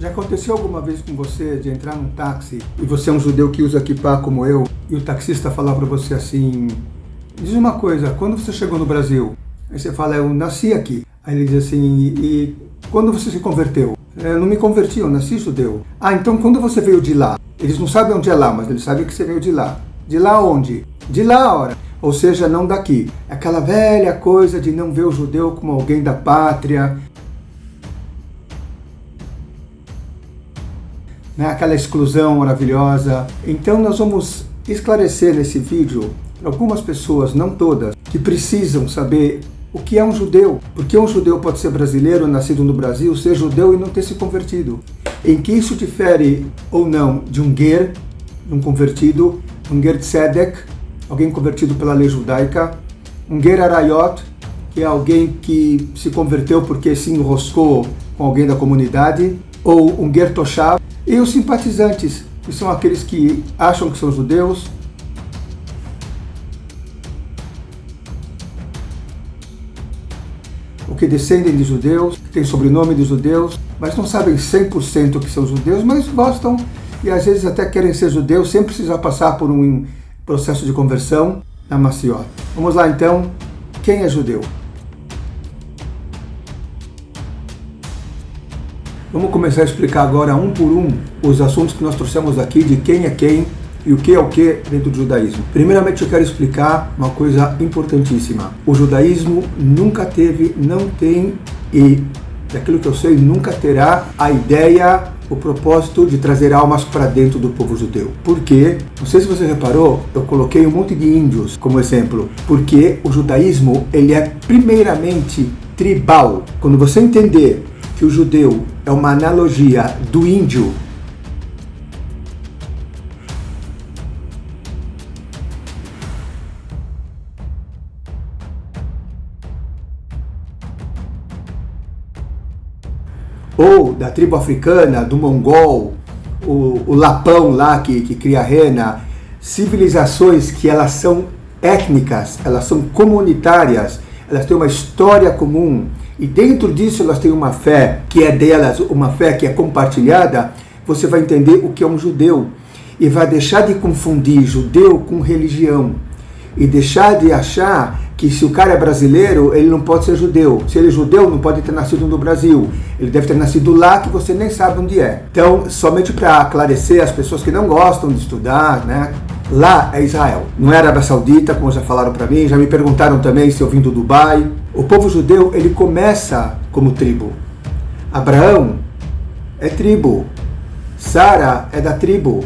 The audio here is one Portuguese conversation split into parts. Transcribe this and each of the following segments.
Já aconteceu alguma vez com você de entrar num táxi e você é um judeu que usa kippá como eu e o taxista falar para você assim: diz uma coisa, quando você chegou no Brasil? Aí você fala: eu nasci aqui. Aí ele diz assim: e quando você se converteu? Eu não me converti, eu nasci judeu. Ah, então quando você veio de lá? Eles não sabem onde é lá, mas eles sabem que você veio de lá. De lá onde? De lá, ora. Ou seja, não daqui. Aquela velha coisa de não ver o judeu como alguém da pátria, né? Aquela exclusão maravilhosa. Então nós vamos esclarecer nesse vídeo para algumas pessoas, não todas, que precisam saber o que é um judeu. Porque um judeu pode ser brasileiro, nascido no Brasil, ser judeu e não ter se convertido. Em que isso difere ou não de um ger, um convertido, um ger tzedek, alguém convertido pela lei judaica, um ger arayot, que é alguém que se converteu porque se enroscou com alguém da comunidade, ou um ger toshav, e os simpatizantes, que são aqueles que acham que são judeus, ou que descendem de judeus, que têm sobrenome de judeus, mas não sabem 100% que são judeus, mas gostam e às vezes até querem ser judeus sem precisar passar por um processo de conversão na Massiot. Vamos lá então, quem é judeu? Vamos começar a explicar agora um por um os assuntos que nós trouxemos aqui de quem é quem e o que é o que dentro do judaísmo. Primeiramente eu quero explicar uma coisa importantíssima. O judaísmo nunca teve, não tem e, daquilo que eu sei, nunca terá a ideia, o propósito de trazer almas para dentro do povo judeu. Por quê? Não sei se você reparou, eu coloquei um monte de índios como exemplo, porque o judaísmo ele é primeiramente tribal. Quando você entender que o judeu é uma analogia do índio, ou da tribo africana, do mongol, o lapão lá que cria rena, civilizações que elas são étnicas, elas são comunitárias, elas têm uma história comum, e dentro disso elas têm uma fé que é delas, uma fé que é compartilhada. Você vai entender o que é um judeu e vai deixar de confundir judeu com religião e deixar de achar que se o cara é brasileiro, ele não pode ser judeu. Se ele é judeu, não pode ter nascido no Brasil. Ele deve ter nascido lá que você nem sabe onde é. Então, somente para esclarecer as pessoas que não gostam de estudar, né? Lá é Israel. Não é Arábia Saudita, como já falaram para mim. Já me perguntaram também se eu vim do Dubai. O povo judeu, ele começa como tribo. Abraão é tribo. Sara é da tribo.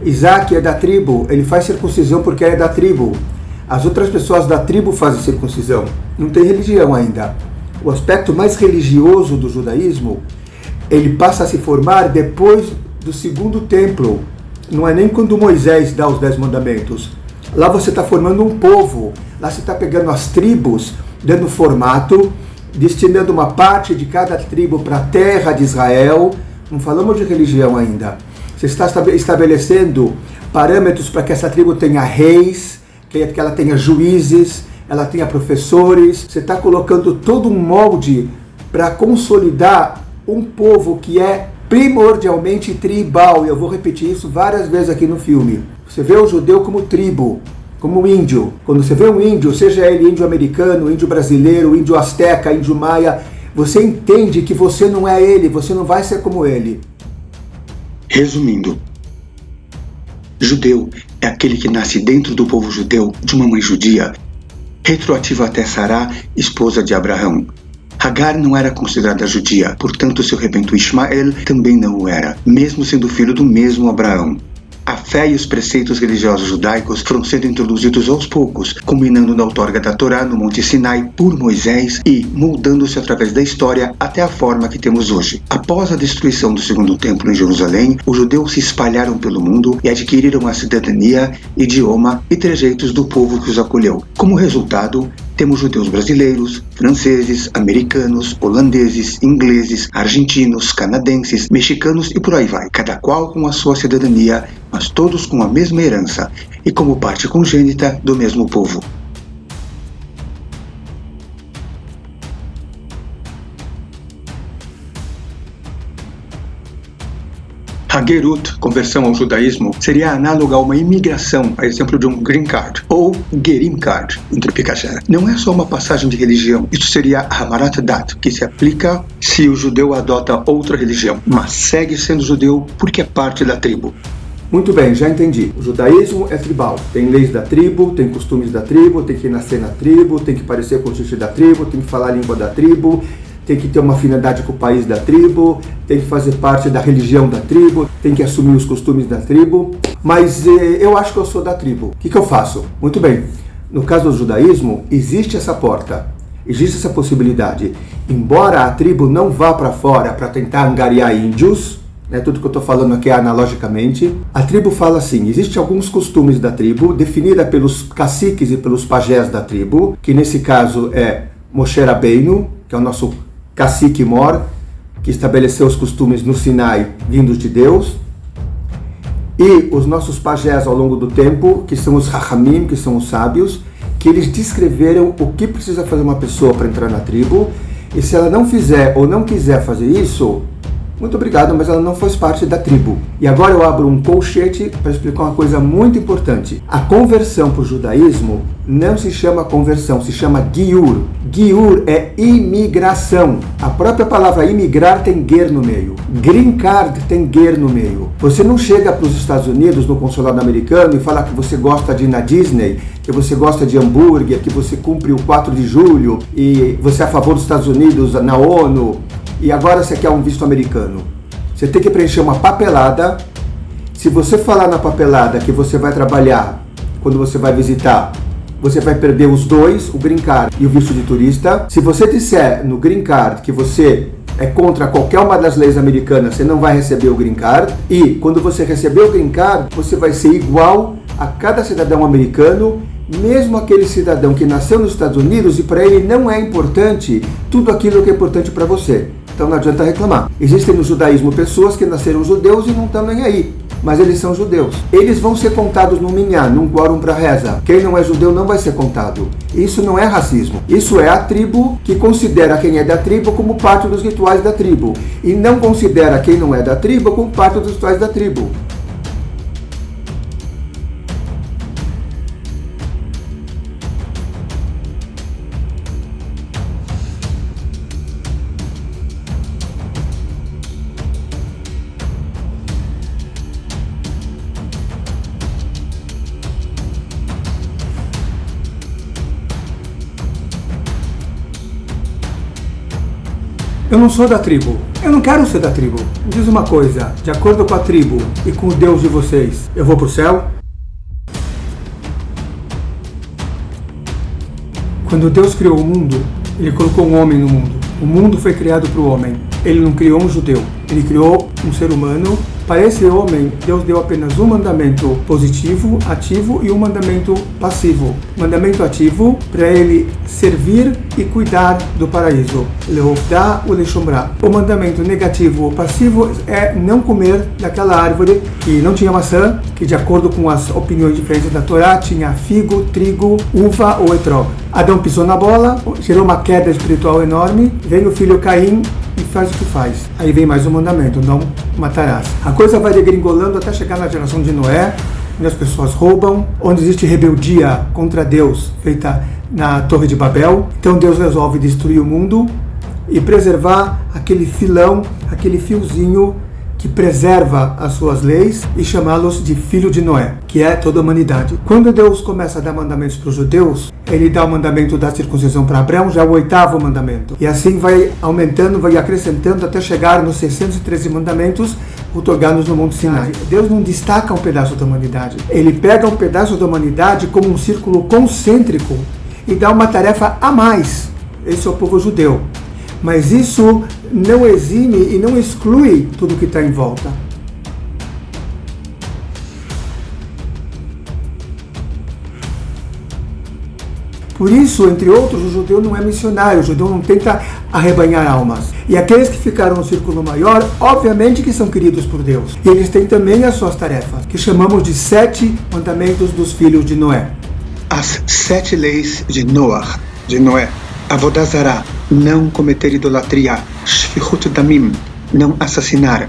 Isaac é da tribo. Ele faz circuncisão porque é da tribo. As outras pessoas da tribo fazem circuncisão. Não tem religião ainda. O aspecto mais religioso do judaísmo, ele passa a se formar depois do segundo templo. Não é nem quando Moisés dá os 10 mandamentos. Lá você está formando um povo. Lá você está pegando as tribos, dando formato, destinando uma parte de cada tribo para a terra de Israel. Não falamos de religião ainda. Você está estabelecendo parâmetros para que essa tribo tenha reis, que ela tenha juízes, ela tenha professores. Você está colocando todo um molde para consolidar um povo que é primordialmente tribal. E eu vou repetir isso várias vezes aqui no filme. Você vê o judeu como tribo, como índio. Quando você vê um índio, seja ele índio americano, índio brasileiro, índio asteca, índio maia, você entende que você não é ele, você não vai ser como ele. Resumindo, judeu é aquele que nasce dentro do povo judeu de uma mãe judia, retroativa até Sará, esposa de Abraão. Hagar não era considerada judia, portanto seu rebento Ismael também não o era, mesmo sendo filho do mesmo Abraão. A fé e os preceitos religiosos judaicos foram sendo introduzidos aos poucos, culminando na outorga da Torá no Monte Sinai por Moisés e moldando-se através da história até a forma que temos hoje. Após a destruição do Segundo Templo em Jerusalém, os judeus se espalharam pelo mundo e adquiriram a cidadania, idioma e trejeitos do povo que os acolheu. Como resultado, temos judeus brasileiros, franceses, americanos, holandeses, ingleses, argentinos, canadenses, mexicanos e por aí vai. Cada qual com a sua cidadania, mas todos com a mesma herança e como parte congênita do mesmo povo. Hagerut, conversão ao judaísmo, seria análoga a uma imigração, a exemplo de um green card, ou gerim card, em Tropicachara. Não é só uma passagem de religião, isso seria Hamarat Dat, que se aplica se o judeu adota outra religião, mas segue sendo judeu porque é parte da tribo. Muito bem, já entendi. O judaísmo é tribal. Tem leis da tribo, tem costumes da tribo, tem que nascer na tribo, tem que parecer com o gente da tribo, tem que falar a língua da tribo, tem que ter uma afinidade com o país da tribo, tem que fazer parte da religião da tribo, tem que assumir os costumes da tribo. Mas eu acho que eu sou da tribo. O que eu faço? Muito bem. No caso do judaísmo, existe essa porta. Existe essa possibilidade. Embora a tribo não vá para fora para tentar angariar índios, tudo que eu estou falando aqui é analogicamente, a tribo fala assim, existem alguns costumes da tribo, definida pelos caciques e pelos pajés da tribo, que nesse caso é Moshe Rabbeinu, que é o nosso cacique mor, que estabeleceu os costumes no Sinai vindos de Deus, e os nossos pajés ao longo do tempo, que são os Hachamim, que são os sábios, que eles descreveram o que precisa fazer uma pessoa para entrar na tribo, e se ela não fizer ou não quiser fazer isso, muito obrigado, mas ela não faz parte da tribo. E agora eu abro um colchete para explicar uma coisa muito importante. A conversão para o judaísmo não se chama conversão, se chama giur. Giur é imigração. A própria palavra imigrar tem ger no meio. Green card tem ger no meio. Você não chega para os Estados Unidos, no consulado americano, e fala que você gosta de ir na Disney, que você gosta de hambúrguer, que você cumpre o 4 de julho, e você é a favor dos Estados Unidos na ONU, e agora você quer um visto americano. Você tem que preencher uma papelada. Se você falar na papelada que você vai trabalhar quando você vai visitar, você vai perder os dois, o green card e o visto de turista. Se você disser no green card que você é contra qualquer uma das leis americanas, você não vai receber o green card. E quando você receber o green card, você vai ser igual a cada cidadão americano, mesmo aquele cidadão que nasceu nos Estados Unidos e para ele não é importante tudo aquilo que é importante para você. Então não adianta reclamar. Existem no judaísmo pessoas que nasceram judeus e não estão nem aí, mas eles são judeus. Eles vão ser contados no minyan, num quórum para reza. Quem não é judeu não vai ser contado. Isso não é racismo. Isso é a tribo que considera quem é da tribo como parte dos rituais da tribo e não considera quem não é da tribo como parte dos rituais da tribo. Eu não sou da tribo. Eu não quero ser da tribo. Me diz uma coisa, de acordo com a tribo e com o Deus de vocês, eu vou pro céu? Quando Deus criou o mundo, Ele colocou um homem no mundo. O mundo foi criado para o homem. Ele não criou um judeu. Ele criou um ser humano. Para esse homem, Deus deu apenas um mandamento positivo, ativo e um mandamento passivo. Mandamento ativo para ele servir e cuidar do paraíso. Leovdá ou lechombrá. O mandamento negativo ou passivo é não comer daquela árvore que não tinha maçã, que de acordo com as opiniões diferentes da Torá tinha figo, trigo, uva ou etrog. Adão pisou na bola, gerou uma queda espiritual enorme, vem o filho Caim e faz o que faz. Aí vem mais um mandamento, não matarás. A coisa vai degringolando até chegar na geração de Noé, onde as pessoas roubam, onde existe rebeldia contra Deus, feita na Torre de Babel. Então Deus resolve destruir o mundo e preservar aquele filão, aquele fiozinho que preserva as suas leis e chamá-los de filho de Noé, que é toda a humanidade. Quando Deus começa a dar mandamentos para os judeus, Ele dá o mandamento da circuncisão para Abraão, já é o 8º mandamento. E assim vai aumentando, vai acrescentando até chegar nos 613 mandamentos outorgados no Monte Sinai. Deus não destaca um pedaço da humanidade. Ele pega um pedaço da humanidade como um círculo concêntrico e dá uma tarefa a mais. Esse é o povo judeu. Mas isso não exime e não exclui tudo que está em volta. Por isso, entre outros, o judeu não é missionário, o judeu não tenta arrebanhar almas. E aqueles que ficaram no círculo maior, obviamente que são queridos por Deus. E eles têm também as suas tarefas, que chamamos de 7 mandamentos dos filhos de Noé. As 7 leis de Noah, de Noé. Avodá zará, não cometer idolatria. Shfichut damim, não assassinar.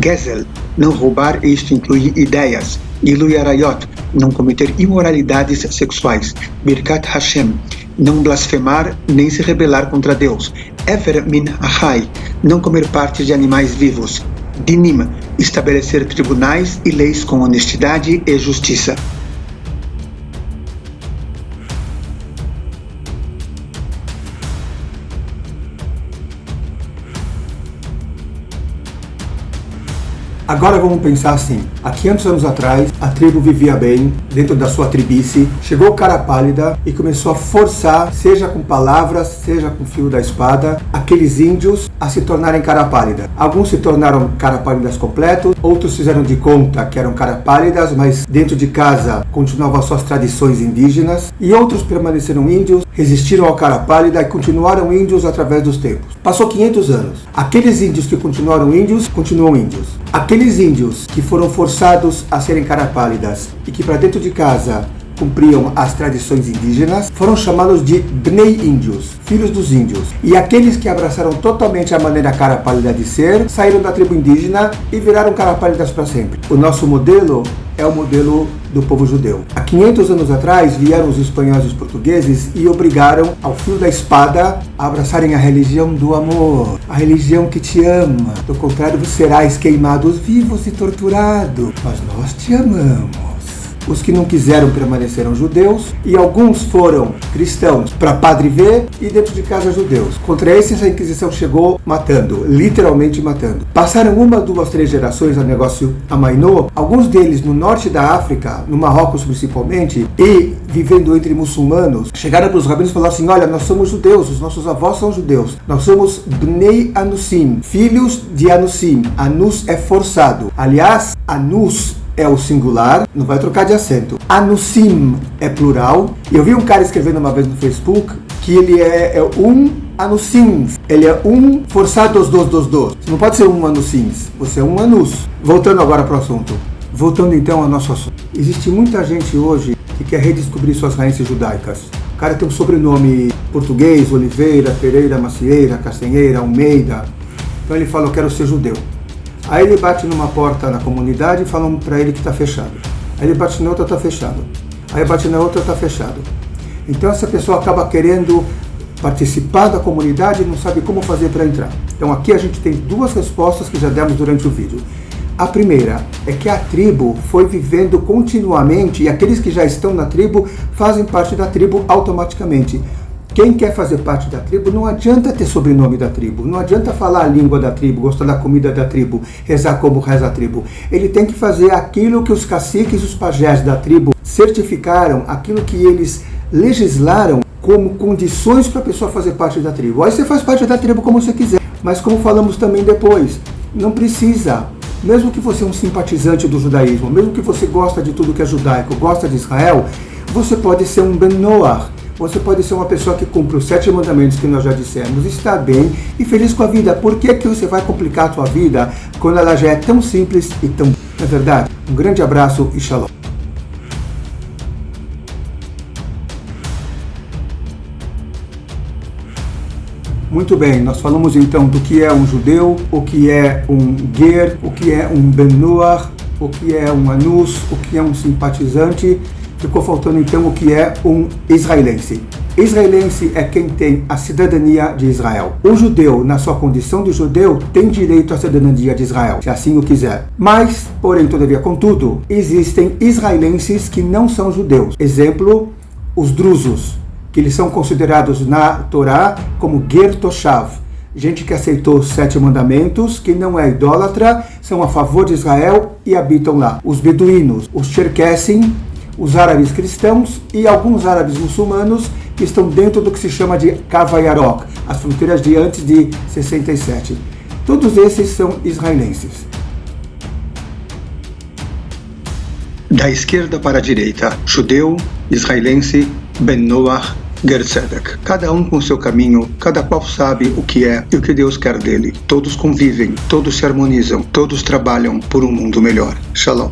Gezel, não roubar, isto inclui ideias. Gilui Arayot, não cometer imoralidades sexuais. Birkat Hashem, não blasfemar nem se rebelar contra Deus. Ever min Ahai, não comer partes de animais vivos. Dinim, estabelecer tribunais e leis com honestidade e justiça. Agora vamos pensar assim, há 500 anos atrás, a tribo vivia bem, dentro da sua tribice, chegou o cara pálida e começou a forçar, seja com palavras, seja com fio da espada, aqueles índios a se tornarem cara pálida. Alguns se tornaram cara pálidas completos, outros fizeram de conta que eram cara pálidas, mas dentro de casa continuavam as suas tradições indígenas, e outros permaneceram índios, resistiram ao cara pálida e continuaram índios através dos tempos. Passou 500 anos. Aqueles índios que continuaram índios, continuam índios. Aqueles índios que foram forçados a serem cara pálidas e que para dentro de casa cumpriam as tradições indígenas, foram chamados de Bnei Índios, filhos dos índios. E aqueles que abraçaram totalmente a maneira cara pálida de ser, saíram da tribo indígena e viraram cara pálidas para sempre. O nosso modelo é o modelo do povo judeu. Há 500 anos atrás vieram os espanhóis e os portugueses e obrigaram ao fio da espada a abraçarem a religião do amor, a religião que te ama. Do contrário, serás queimados vivos e torturado. Mas nós te amamos. Os que não quiseram permaneceram judeus e alguns foram cristãos para padre ver e dentro de casa judeus. Contra esses a Inquisição chegou matando, literalmente matando. Passaram 1, 2, 3 gerações, o negócio amainou. Alguns deles no norte da África, no Marrocos principalmente, e vivendo entre muçulmanos, chegaram para os rabinos e falaram assim: olha, nós somos judeus, os nossos avós são judeus. Nós somos Bnei Anusim, filhos de Anusim. Anus é forçado. Aliás, Anus é o singular, não vai trocar de acento. Anusim é plural. E eu vi um cara escrevendo uma vez no Facebook que ele é um anusims. Ele é um forçado dos. Você não pode ser um anusims, você é um anus. Voltando agora para o assunto. Voltando então ao nosso assunto. Existe muita gente hoje que quer redescobrir suas raízes judaicas. O cara tem um sobrenome português, Oliveira, Pereira, Macieira, Castanheira, Almeida. Então ele fala: eu quero ser judeu. Aí ele bate numa porta na comunidade e falam para ele que está fechado. Aí ele bate na outra, está fechado. Aí bate na outra, está fechado. Então essa pessoa acaba querendo participar da comunidade e não sabe como fazer para entrar. Então aqui a gente tem 2 respostas que já demos durante o vídeo. A primeira é que a tribo foi vivendo continuamente e aqueles que já estão na tribo fazem parte da tribo automaticamente. Quem quer fazer parte da tribo, não adianta ter sobrenome da tribo, não adianta falar a língua da tribo, gostar da comida da tribo, rezar como reza a tribo. Ele tem que fazer aquilo que os caciques e os pajés da tribo certificaram, aquilo que eles legislaram como condições para a pessoa fazer parte da tribo. Aí você faz parte da tribo como você quiser, mas como falamos também depois, não precisa. Mesmo que você é um simpatizante do judaísmo, mesmo que você gosta de tudo que é judaico, gosta de Israel, você pode ser um Ben Noach. Você pode ser uma pessoa que cumpre os 7 mandamentos que nós já dissemos, está bem e feliz com a vida. Por que você vai complicar a sua vida quando ela já é tão simples e tão... Não é verdade? Um grande abraço e shalom. Muito bem, nós falamos então do que é um judeu, o que é um ger, o que é um Ben Noach, o que é um anus, o que é um simpatizante. Ficou faltando então o que é um israelense. Israelense é quem tem a cidadania de Israel. O judeu, na sua condição de judeu, tem direito à cidadania de Israel, se assim o quiser. Mas, porém, todavia, contudo, existem israelenses que não são judeus. Exemplo, os drusos, que eles são considerados na Torá como Ger Toshav. Gente que aceitou os 7 mandamentos, que não é idólatra, são a favor de Israel e habitam lá. Os beduínos, os Cherkessim, os árabes cristãos e alguns árabes muçulmanos que estão dentro do que se chama de Kava Yarok, as fronteiras de antes de 67. Todos esses são israelenses. Da esquerda para a direita, judeu, israelense, Ben Noach, Ger Tzedek. Cada um com seu caminho, cada qual sabe o que é e o que Deus quer dele. Todos convivem, todos se harmonizam, todos trabalham por um mundo melhor. Shalom.